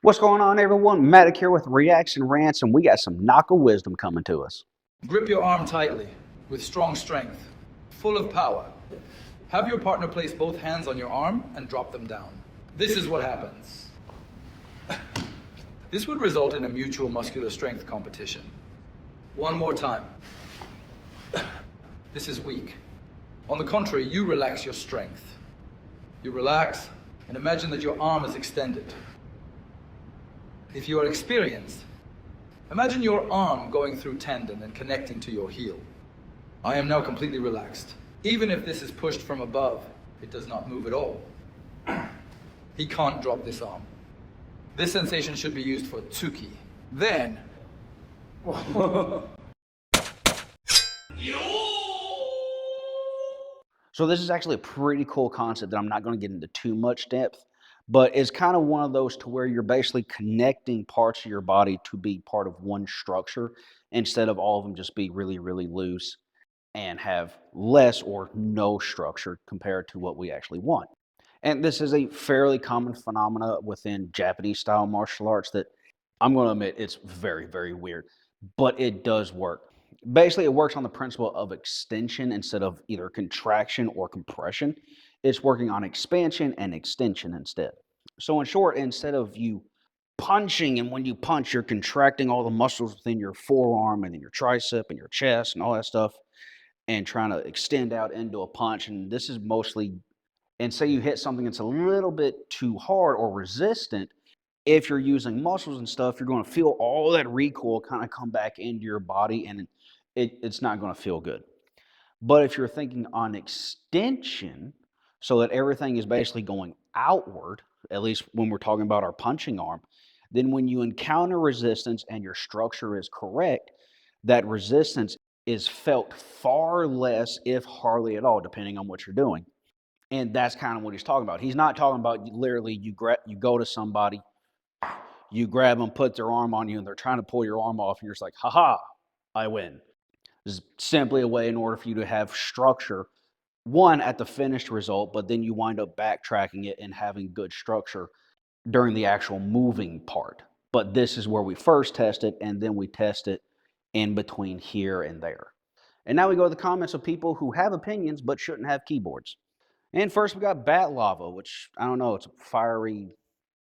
What's going on, everyone? Matic here with Reacts and Rants, and we got some Naka wisdom coming to us. Grip your arm tightly, with strong strength, full of power. Have your partner place both hands on your arm and drop them down. This is what happens. This would result in a mutual muscular strength competition. One more time. This is weak. On the contrary, you relax your strength. You relax and imagine that your arm is extended. If you are experienced, imagine your arm going through tendon and connecting to your heel. I am now completely relaxed. Even if this is pushed from above, it does not move at all. He can't drop this arm. This sensation should be used for tsuki. Then, So this is actually a pretty cool concept that I'm not going to get into too much depth, but it's kind of one of those to where you're basically connecting parts of your body to be part of one structure instead of all of them just be really, really loose and have less or no structure compared to what we actually want. And this is a fairly common phenomena within Japanese style martial arts that I'm going to admit it's very, very weird, but it does work. Basically, it works on the principle of extension instead of either contraction or compression. It's working on expansion and extension instead. So, in short, instead of you punching, and when you punch, you're contracting all the muscles within your forearm and then your tricep and your chest and all that stuff, and trying to extend out into a punch. And this is mostly, and say you hit something that's a little bit too hard or resistant, if you're using muscles and stuff, you're going to feel all that recoil kind of come back into your body, and it's not going to feel good. But if you're thinking on extension, so that everything is basically going outward, at least when we're talking about our punching arm, then when you encounter resistance and your structure is correct, that resistance is felt far less, if hardly at all, depending on what you're doing. And that's kind of what he's talking about. He's not talking about literally you go to somebody, you grab them, put their arm on you, and they're trying to pull your arm off, and you're just like, haha, I win. This is simply a way in order for you to have structure, one, at the finished result, but then you wind up backtracking it and having good structure during the actual moving part. But this is where we first test it, and then we test it in between here and there. And now we go to the comments of people who have opinions but shouldn't have keyboards. And first we got Bat Lava, which I don't know, it's a fiery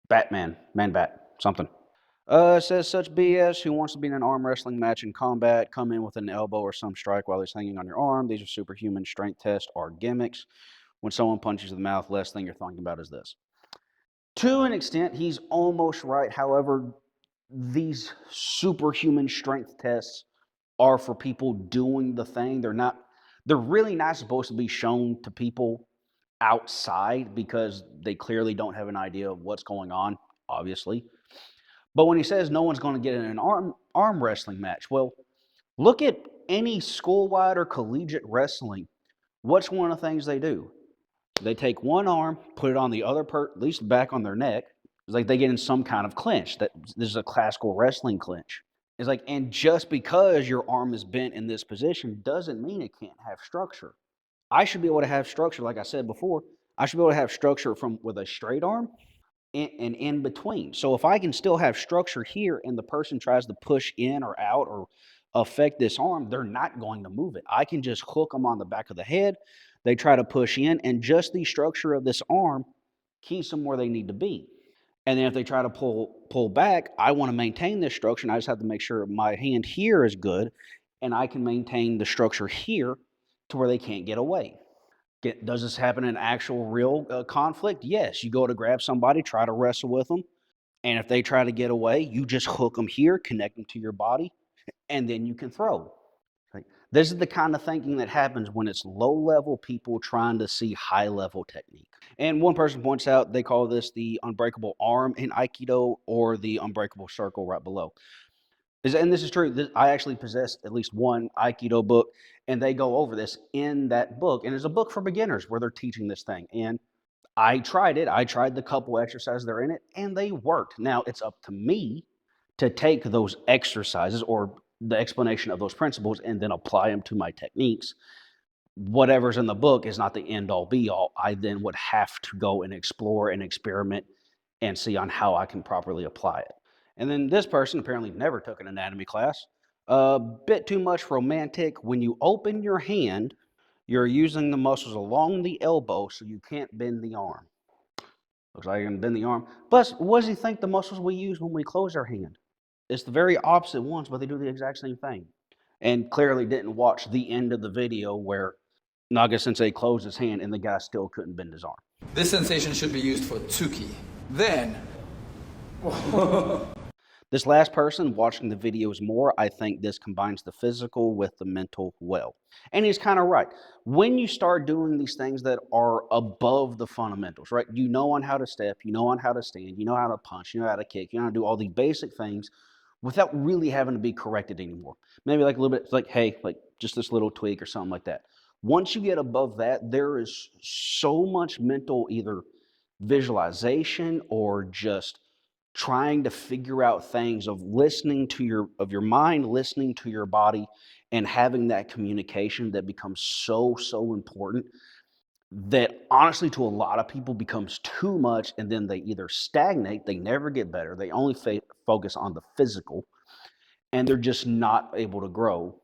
Batman, man bat, something. It says such BS. Who wants to be in an arm wrestling match in combat? Come in with an elbow or some strike while he's hanging on your arm. These are superhuman strength tests or gimmicks. When someone punches you in the mouth, last thing you're thinking about is this. To an extent, he's almost right. However, these superhuman strength tests are for people doing the thing. They're really not supposed to be shown to people outside because they clearly don't have an idea of what's going on, obviously. But when he says no one's going to get in an arm wrestling match, well, look at any school-wide or collegiate wrestling. What's one of the things they do? They take one arm, put it on the other at least back on their neck. It's like they get in some kind of clinch. This is a classical wrestling clinch. It's like, and just because your arm is bent in this position doesn't mean it can't have structure. I should be able to have structure, like I said before. I should be able to have structure from with a straight arm and in between. So if I can still have structure here and the person tries to push in or out or affect this arm, they're not going to move it. I can just hook them on the back of the head. They try to push in, and just the structure of this arm keeps them where they need to be. And then if they try to pull back, I want to maintain this structure, and I just have to make sure my hand here is good, and I can maintain the structure here to where they can't get away. Does this happen in actual real conflict? Yes. You go to grab somebody, try to wrestle with them, and if they try to get away, you just hook them here, connect them to your body, and then you can throw. Like, this is the kind of thinking that happens when it's low-level people trying to see high-level technique. And one person points out they call this the unbreakable arm in Aikido or the unbreakable circle right below. And this is true. I actually possess at least one Aikido book, and they go over this in that book. And it's a book for beginners where they're teaching this thing. And I tried it. I tried the couple exercises that are in it, and they worked. Now, it's up to me to take those exercises or the explanation of those principles and then apply them to my techniques. Whatever's in the book is not the end all be all. I then would have to go and explore and experiment and see on how I can properly apply it. And then this person apparently never took an anatomy class. A bit too much romantic. When you open your hand, you're using the muscles along the elbow so you can't bend the arm. Looks like I can bend the arm. Plus, what does he think the muscles we use when we close our hand? It's the very opposite ones, but they do the exact same thing. And clearly didn't watch the end of the video where Naga Sensei closed his hand and the guy still couldn't bend his arm. This sensation should be used for Tsuki. Then, This last person watching the videos more, I think this combines the physical with the mental well. And he's kind of right. When you start doing these things that are above the fundamentals, right? You know on how to step, you know on how to stand, you know how to punch, you know how to kick, you know how to do all these basic things without really having to be corrected anymore. Maybe like a little bit like, hey, like just this little tweak or something like that. Once you get above that, there is so much mental either visualization or just trying to figure out things of listening to your mind, listening to your body, and having that communication that becomes so important that honestly to a lot of people becomes too much, and then they either stagnate, they never get better, they only focus on the physical, and they're just not able to grow.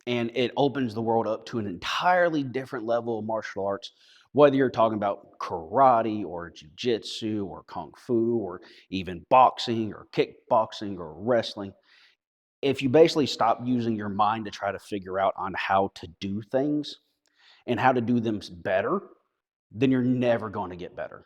And it opens the world up to an entirely different level of martial arts, whether you're talking about karate or jiu-jitsu or kung fu or even boxing or kickboxing or wrestling. If you basically stop using your mind to try to figure out on how to do things and how to do them better, then you're never going to get better.